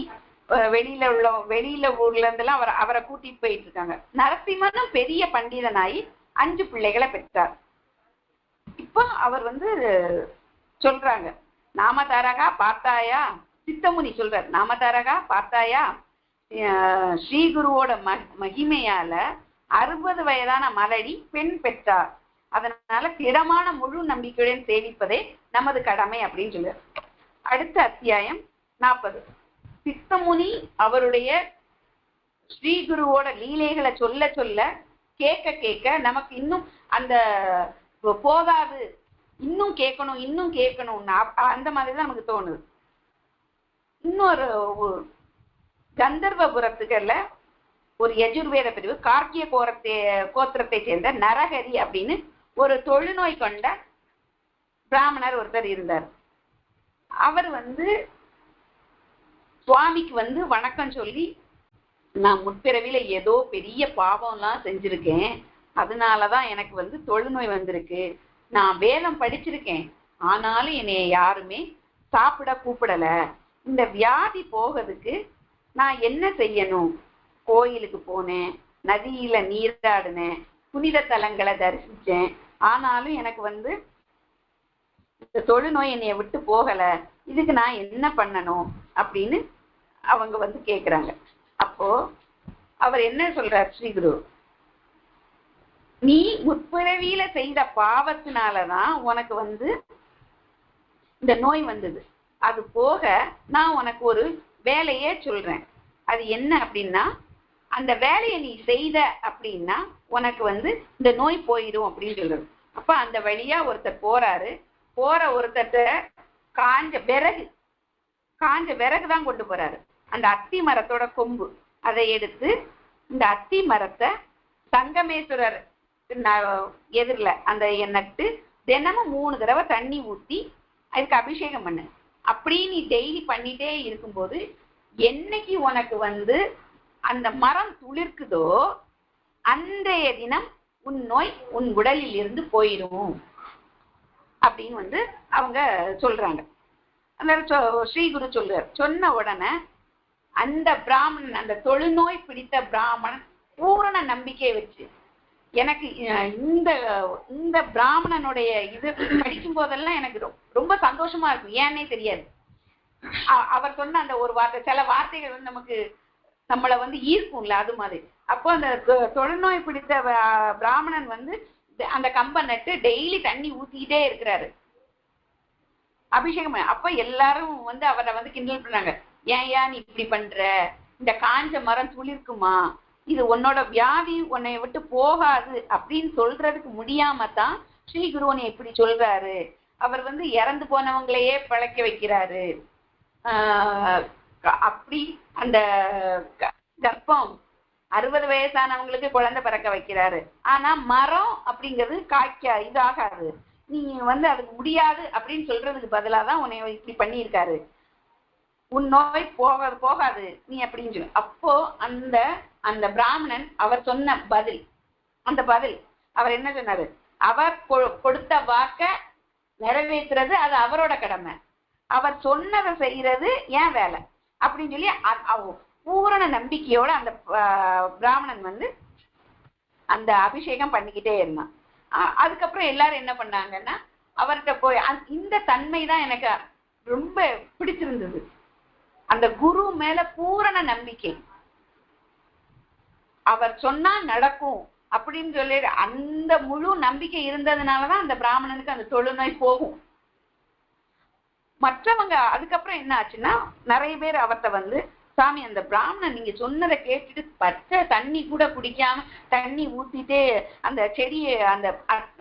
A: வெளியில ஊர்ல இருந்தெல்லாம் அவரை கூட்டிட்டு போயிட்டு இருக்காங்க. நரசிம்மனும் பெரிய பண்டிதனாயி 5 பிள்ளைகளை பெற்றார். இப்போ அவர் வந்து சொல்றாங்க, நாமதாரகா பார்த்தாயா, சித்தமுனி சொல்றார், நாமதாரகா பார்த்தாயா, ஸ்ரீகுருவோட மகிமையால 60 வயதான மலடி பெண் பெற்றார். அதனால திடமான முழு நம்பிக்கையுடன் சேவிப்பதே நமது கடமை அப்படின்னு சொல்றார். அடுத்த அத்தியாயம் 40. சித்தமுனி அவருடைய ஸ்ரீகுருவோட லீலைகளை சொல்ல சொல்ல கேட்க நமக்கு இன்னும் அந்த போதாது, இன்னும் கேட்கணும் அந்த மாதிரிதான் நமக்கு தோணுது. இன்னொரு கந்தர்வபுரத்துக்கல்ல ஒரு யஜுர்வேத பிரிவு கார்கிய கோத்திரத்தை சேர்ந்த நரஹரி அப்படின்னு ஒரு தொழுநோய் கொண்ட பிராமணர் ஒருத்தர் இருந்தார். அவர் வந்து சுவாமிக்கு வந்து வணக்கம் சொல்லி, நான் முற்பிறவில ஏதோ பெரிய பாவம்லாம் செஞ்சிருக்கேன், அதனாலதான் எனக்கு வந்து தொழுநோய் வந்திருக்கு, நான் வேதம் படிச்சிருக்கேன், ஆனாலும் என்னைய யாருமே சாப்பிட கூப்பிடல, இந்த வியாதி போகிறதுக்கு நான் என்ன செய்யணும், கோயிலுக்கு போனேன், நதியில நீராடினேன், புனித தலங்களை தரிசிச்சேன், ஆனாலும் எனக்கு வந்து இந்த தொழுநோய் என்னைய விட்டு போகல, இதுக்கு நான் என்ன பண்ணணும் அப்படின்னு அவங்க வந்து கேக்குறாங்க. அப்போ அவர் என்ன சொல்றார் ஸ்ரீகுரு, நீ முற்பிறவியில செய்த பாவத்தினாலதான் உனக்கு வந்து இந்த நோய் வந்தது, அது போக நான் உனக்கு ஒரு வேலையே சொல்றேன், அது என்ன அப்படின்னா, அந்த வேலையை நீ செய்த அப்படின்னா உனக்கு வந்து இந்த நோய் போயிடும் அப்படின்னு சொல்றது. அப்ப அந்த வழியா ஒருத்தர் போற ஒருத்தர் காஞ்ச விறகு தான் கொண்டு போறாரு. அந்த அத்தி மரத்தோட கொம்பு அதை எடுத்து இந்த அத்தி மரத்தை சங்கமேஸ்வரர் எதிரில் அந்த நட்டு தினமும் 3 தடவை தண்ணி ஊத்தி அதுக்கு அபிஷேகம் பண்ணு. அப்படி நீ டெய்லி பண்ணிட்டே இருக்கும்போது என்னைக்கு உனக்கு வந்து அந்த மரம் துளிர்க்குதோ அன்றைய தினம் உன் நோய் உன் உடலில் இருந்து போயிடும் அப்படின்னு வந்து அவங்க சொல்றாங்க. அந்த ஸ்ரீகுரு சொல்றார். சொன்ன உடனே அந்த பிராமணன், அந்த தொழுநோய் பிடித்த பிராமணன் பூரண நம்பிக்கையை வச்சு எனக்கு இந்த இந்த பிராமணனுடைய இது படிக்கும் போதெல்லாம் எனக்கு ரொம்ப சந்தோஷமா இருக்கும். ஏன்னே தெரியாது. அவர் சொன்ன அந்த ஒரு வார்த்தை, சில வார்த்தைகள் வந்து நமக்கு நம்மளை வந்து ஈர்க்கும்ல, அது மாதிரி. அப்போ அந்த தொழுநோய் பிடித்த பிராமணன் வந்து அந்த கம்பை நட்டு டெய்லி தண்ணி ஊத்திக்கிட்டே இருக்கிறாரு, அபிஷேகம். அப்ப எல்லாரும் வந்து அவரை வந்து கிண்டல் பண்ணாங்க. ஏன் நீ இப்படி பண்ற, இந்த காஞ்ச மரம் துளிர்க்குமா, இது உன்னோட வியாதி உன்னை விட்டு போகாது அப்படின்னு சொல்றதுக்கு முடியாம தான் ஸ்ரீ குருவனை இப்படி சொல்றாரு. அவர் வந்து இறந்து போனவங்களையே பழைக்க வைக்கிறாரு. அப்படி அந்த கர்ப்பம் 60 வயசானவங்களுக்கு குழந்தை பிறக்க வைக்கிறாரு. ஆனா மரம் அப்படிங்கிறது இதாகாது, நீ வந்து அதுக்கு முடியாது அப்படின்னு சொல்றதுக்கு பதிலாதான் உன்னை இப்படி பண்ணியிருக்காரு. உன் நோய் போகாது நீ அப்படின்னு சொல்லு. அப்போ அந்த அந்த பிராமணன் அவர் சொன்ன பதில், அந்த பதில் அவர் என்ன சொன்னாரு, அவர் கொடுத்த வாக்க நிறைவேற்றுறது அது அவரோட கடமை, அவர் சொன்னதை செய்யறது ஏன் வேலை அப்படின்னு சொல்லி பூரண நம்பிக்கையோட அந்த பிராமணன் வந்து அந்த அபிஷேகம் பண்ணிக்கிட்டே இருந்தான். அதுக்கப்புறம் எல்லாரும் என்ன பண்ணாங்கன்னா அவர்கிட்ட போய் இந்த தன்மை தான் எனக்கு ரொம்ப பிடிச்சிருந்தது. அந்த குரு மேல பூரண நம்பிக்கை, அவர் சொன்னா நடக்கும் அப்படின்னு சொல்லி அந்த முழு நம்பிக்கை இருந்ததுனாலதான் அந்த பிராமணனுக்கு அந்த தொழுநோய் போகும். மற்றவங்க அதுக்கப்புறம் என்ன ஆச்சுன்னா நிறைய பேர் அவர்கிட்ட வந்து, சாமி அந்த பிராமணன் நீங்க சொன்னதை கேட்டுட்டு பச்சை தண்ணி கூட குடிக்காம தண்ணி ஊத்திட்டே அந்த செடியை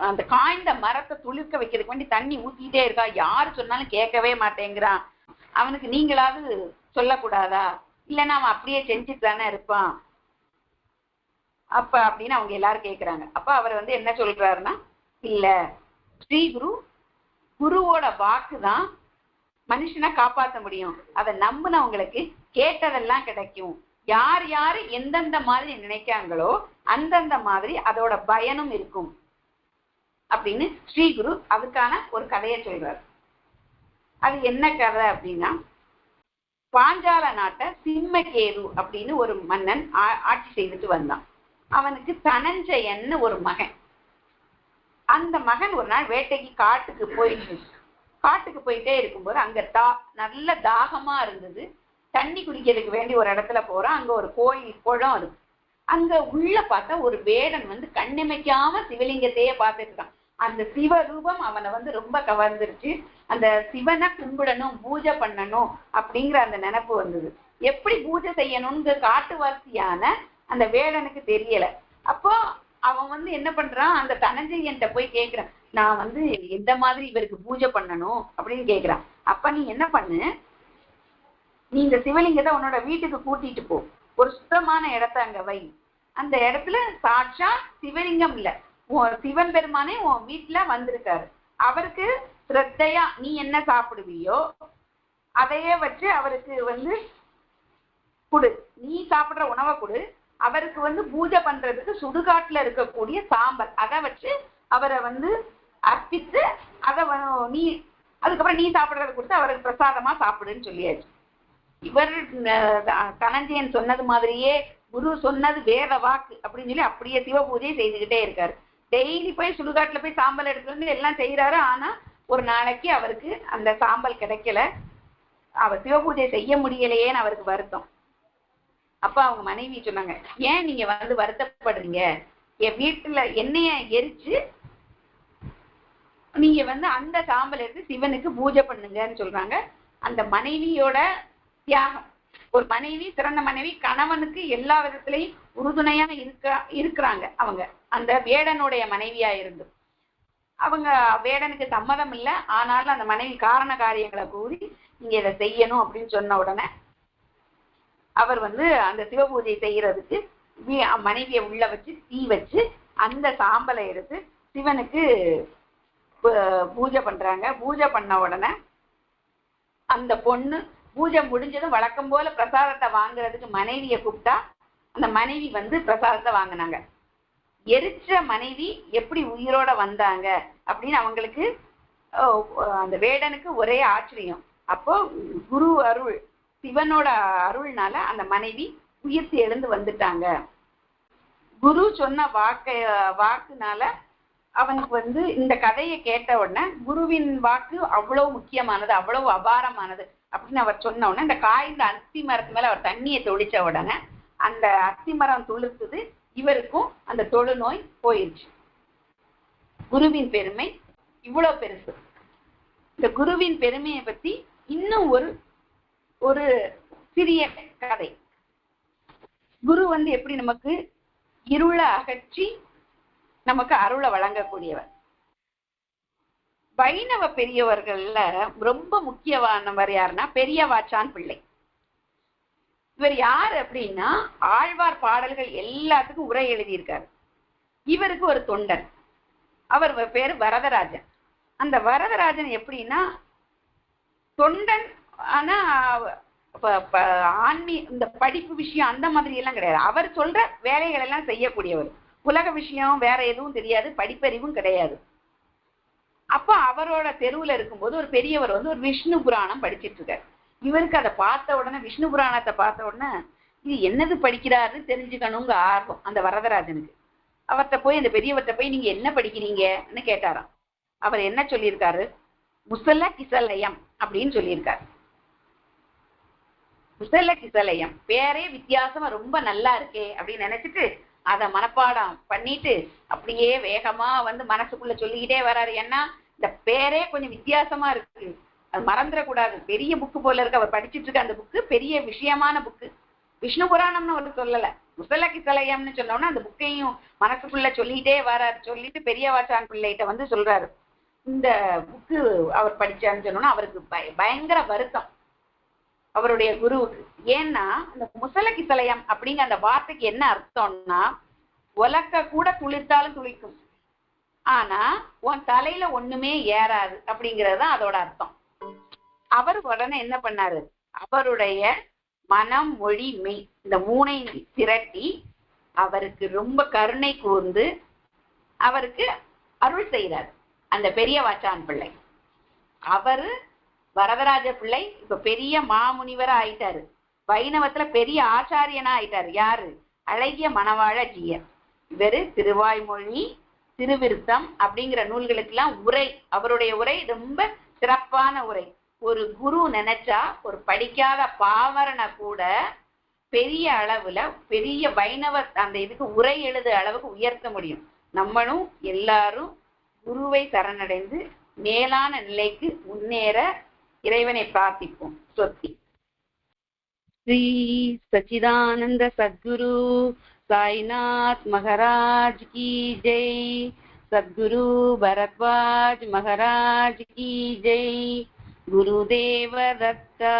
A: அந்த காய்ந்த மரத்தை துளிர்க்க வைக்கிறதுக்கு வேண்டி தண்ணி ஊத்திட்டே இருக்கா, யாரு சொன்னாலும் கேட்கவே மாட்டேங்கிறான், அவனுக்கு நீங்களாவது சொல்லக்கூடாதா, இல்லைன்னா அவன் அப்படியே செஞ்சுட்டு தானே இருப்பான் அப்ப அப்படின்னு அவங்க எல்லாரும் கேட்கிறாங்க. அப்ப அவர் வந்து என்ன சொல்றாருன்னா, இல்ல, ஸ்ரீ குருவோட வாக்குதான் மனுஷனை காப்பாற்ற முடியும், அதை நம்பினவங்களுக்கு கேட்டதெல்லாம் கிடைக்கும், யார் யாரு எந்தெந்த மாதிரி நினைக்காங்களோ அந்தந்த மாதிரி அதோட பயனும் இருக்கும் அப்படின்னு ஸ்ரீகுரு அதுக்கான ஒரு கதையை சொல்றாரு. அது என்ன கதை அப்படின்னா, பாஞ்சால நாட்டை சிம்மகேது அப்படின்னு ஒரு மன்னன் ஆட்சி செய்துட்டு வந்தான். அவனுக்கு தனஞ்சயன்னு ஒரு மகன். அந்த மகன் ஒரு நாள் வேட்டைக்கு காட்டுக்கு போயிட்டே இருக்கும்போது அங்க நல்ல தாகமா இருந்தது. தண்ணி குடிக்கிறதுக்கு வேண்டி ஒரு இடத்துல போறான். அங்க ஒரு கோயில் குளம் இருக்கு. அங்க உள்ள பார்த்தா ஒரு வேடன் வந்து கண்ணிமைக்காம சிவலிங்கத்தையே பார்த்துட்டு இருக்கான். அந்த சிவரூபம் அவனை வந்து ரொம்ப கவர்ந்துருச்சு. அந்த சிவனை கும்பிடணும், பூஜை பண்ணணும் அப்படிங்கிற அந்த நினைப்பு வந்தது. எப்படி பூஜை செய்யணும்னு காட்டுவாசியான அந்த வேடனுக்கு தெரியல. அப்போ அவன் வந்து என்ன பண்றான், அந்த தனஞ்சயன்ட்ட போய் கேட்கிறான், நான் வந்து எந்த மாதிரி இவருக்கு பூஜை பண்ணணும் அப்படின்னு கேட்கிறான். அப்ப நீ என்ன பண்ணு, நீ இந்த சிவலிங்கத்தை உன்னோட வீட்டுக்கு கூட்டிட்டு போ, ஒரு சுத்தமான இடத்த அங்க வை, அந்த இடத்துல சாட்சா சிவலிங்கம் இல்ல, சிவன் பெருமானே உன் வீட்டுல வந்திருக்காரு, அவருக்கு ஸ்ரத்தையா நீ என்ன சாப்பிடுவியோ அதையே வச்சு அவருக்கு வந்து கொடு, நீ சாப்பிடுற உணவை கொடு, அவருக்கு வந்து பூஜை பண்றதுக்கு சுடுகாட்டுல இருக்கக்கூடிய சாம்பல் அதை வச்சு அவரை வந்து அர்ப்பித்து அதை நீ அதுக்கப்புறம் நீ சாப்பிடுறத கொடுத்து அவருக்கு பிரசாதமா சாப்பிடுன்னு சொல்லியாச்சு. இவர் தனஞ்சயன் சொன்னது மாதிரியே குரு சொன்னது வேத வாக்கு அப்படின்னு சொல்லி அப்படியே சிவ பூஜையை செய்துகிட்டே இருக்காரு. டெய்லி போய் சுடுகாட்டுல போய் சாம்பல் எடுத்துட்டு வந்து எல்லாம் செய்யறாரு. ஆனா ஒரு நாளைக்கு அவருக்கு அந்த சாம்பல் கிடைக்கல, அவர் சிவ பூஜை செய்ய முடியலையேன்னு அவருக்கு வருத்தம். அப்ப அவங்க மனைவி சொன்னாங்க, ஏன் நீங்க வந்து வருத்தப்படுறீங்க, என் வீட்டுல எண்ணெய எரிச்சு நீங்க வந்து அந்த சாம்பல் எடுத்து சிவனுக்கு பூஜை பண்ணுங்கன்னு சொல்றாங்க. அந்த மனைவியோட தியாகம், ஒரு மனைவி சிறந்த மனைவி, கணவனுக்கு எல்லா விதத்திலையும் உறுதுணையா இருக்கிறாங்க. அவங்க அந்த வேடனுடைய மனைவியா இருந்து அவங்க வேடனுக்கு சம்மதம் இல்லை, ஆனாலும் அந்த மனைவி காரண காரியங்களை கூறி நீங்க இதை செய்யணும் அப்படின்னு சொன்ன உடனே அவர் வந்து அந்த சிவ பூஜை செய்யறதுக்கு மனைவியை உள்ள வச்சு தீ வச்சு அந்த சாம்பலை எடுத்து சிவனுக்கு பூஜை பண்றாங்க. பூஜை பண்ண உடனே அந்த பொண்ணு பூஜை முடிஞ்சதும் வழக்கம் போல பிரசாதத்தை வாங்குறதுக்கு மனைவியை கூப்பிட்டா அந்த மனைவி வந்து பிரசாதத்தை வாங்கினாங்க. எரிச்ச மனைவி எப்படி உயிரோட வந்தாங்க அப்படின்னு அவங்களுக்கு அந்த வேடனுக்கு ஒரே ஆச்சரியம். அப்போ குரு அருள், சிவனோட அருள்னால அந்த மனைவி உயிர்த்து எழுந்து வந்துட்டாங்க. குரு சொன்ன வாக்குனால அவனுக்கு வந்து இந்த கதையை கேட்ட உடனே குருவின் வாக்கு அவ்வளவு முக்கியமானது, அவ்வளவு அபாரமானது அப்படின்னு அவர் சொன்ன உடனே இந்த காய்ந்த அத்தி மரத்து மேல அவர் தண்ணியை தொளிச்ச உடனே அந்த அத்தி மரம் துளுத்துது. இவருக்கும் அந்த தொழுநோய் போயிடுச்சு. குருவின் பெருமை இவ்வளவு பெருசு. இந்த குருவின் பெருமையை பத்தி இன்னும் ஒரு சிறிய கதை. குரு வந்து எப்படி நமக்கு இருளை அகற்றி நமக்கு அருளை வழங்கக்கூடியவர். வைணவ பெரியவர்கள்ல ரொம்ப முக்கியமானவர் யாருன்னா பெரியவாச்சான் பிள்ளை. இவர் யாரு அப்படின்னா ஆழ்வார் பாடல்கள் எல்லாத்துக்கும் உரை எழுதியிருக்காரு. இவருக்கு ஒரு தொண்டன், அவர் பேரு வரதராஜன். அந்த வரதராஜன் எப்படின்னா தொண்டன், ஆனா இந்த படிப்பு விஷயம் அந்த மாதிரி எல்லாம் கிடையாது. அவர் சொல்ற வேலைகள் எல்லாம் செய்யக்கூடியவர். உலக விஷயம் வேற எதுவும் தெரியாது, படிப்பறிவும் கிடையாது. அப்ப அவரோட தெருவுல இருக்கும்போது ஒரு பெரியவர் வந்து ஒரு விஷ்ணு புராணம் படிச்சிட்டு இருக்காரு. இவருக்கு அதை பார்த்த உடனே, விஷ்ணு புராணத்தை பார்த்த உடனே இது என்னது படிக்கிறாருன்னு தெரிஞ்சுக்கணுங்க ஆர்வம் அந்த வரதராஜனுக்கு. அவர்கிட்ட போய், அந்த பெரியவர்கிட்ட போய் நீங்க என்ன படிக்கிறீங்கன்னு கேட்டாராம். அவர் என்ன சொல்லியிருக்காரு? முசல கிசலயம் அப்படின்னு சொல்லியிருக்காரு. முசல கிசலயம் பேரே வித்தியாசமா ரொம்ப நல்லா இருக்கே அப்படின்னு நினைச்சிட்டு அதை மனப்பாடம் பண்ணிட்டு அப்படியே வேகமா வந்து மனசுக்குள்ள சொல்லிக்கிட்டே வராரு. ஏன்னா இந்த பேரே கொஞ்சம் வித்தியாசமா இருக்கு, அது மறந்துடக்கூடாது. பெரிய புக்கு போல இருக்கு. அவர் படிச்சுட்டு இருக்க அந்த புக்கு பெரிய விஷயமான புக்கு. விஷ்ணு புராணம்னு அவர் சொல்லல, முசல கிசலயம்னு சொன்னோன்னா அந்த புக்கையும் மனசுக்குள்ள சொல்லிக்கிட்டே வராரு. சொல்லிட்டு பெரியவாச்சான் பிள்ளைகிட்ட வந்து சொல்றாரு, இந்த புக்கு அவர் படிச்சான்னு சொன்னோன்னா அவருக்கு பயங்கர வருத்தம் அவருடைய குருவுக்கு. ஏன்னா இந்த முசல கிசலயம் அப்படிங்கிற அந்த வார்த்தைக்கு என்ன அர்த்தம்னா, உலக்க கூட துளிர்த்தாலும் துளிக்கும், ஆனா உன் தலையில ஒண்ணுமே ஏறாது அப்படிங்கிறது தான் அதோட அர்த்தம். அவர் உடனே என்ன பண்ணாரு, அவருடைய மனம் மொழி மெய் இந்த மூனை திரட்டி அவருக்கு ரொம்ப கருணை கூர்ந்து அவருக்கு அருள் செய்கிறார் அந்த பெரியவாச்சான் பிள்ளை. அவரு வரதராஜ பிள்ளை இப்ப பெரிய மாமுனிவரா ஆயிட்டாரு. வைணவத்துல பெரிய ஆச்சாரியனா ஆயிட்டாரு. யாரு? அழகிய மணவாழ ஜீயர். இவரு திருவாய்மொழி, திருவிருத்தம் அப்படிங்கிற நூல்களுக்கு எல்லாம் உரை, அவருடைய உரை ரொம்ப சிறப்பான உரை. ஒரு குரு நினைச்சா ஒரு படிக்காத பாமரனை கூட பெரிய அளவுல பெரிய வைணவ அந்த இதுக்கு உரை எழுத அளவுக்கு உயர்த்த முடியும். நம்மளும் எல்லாரும் குருவை சரணடைந்து மேலான நிலைக்கு முன்னேற இறைவனை பிரார்த்திப்போம். சொத்தி ஸ்ரீ சச்சிதானந்த சத்குரு சாய்நாத் மகாராஜ் கி ஜெய். சத்குரு பரத்வாஜ் மகாராஜ் கி ஜெய். குருதேவ தத்தா.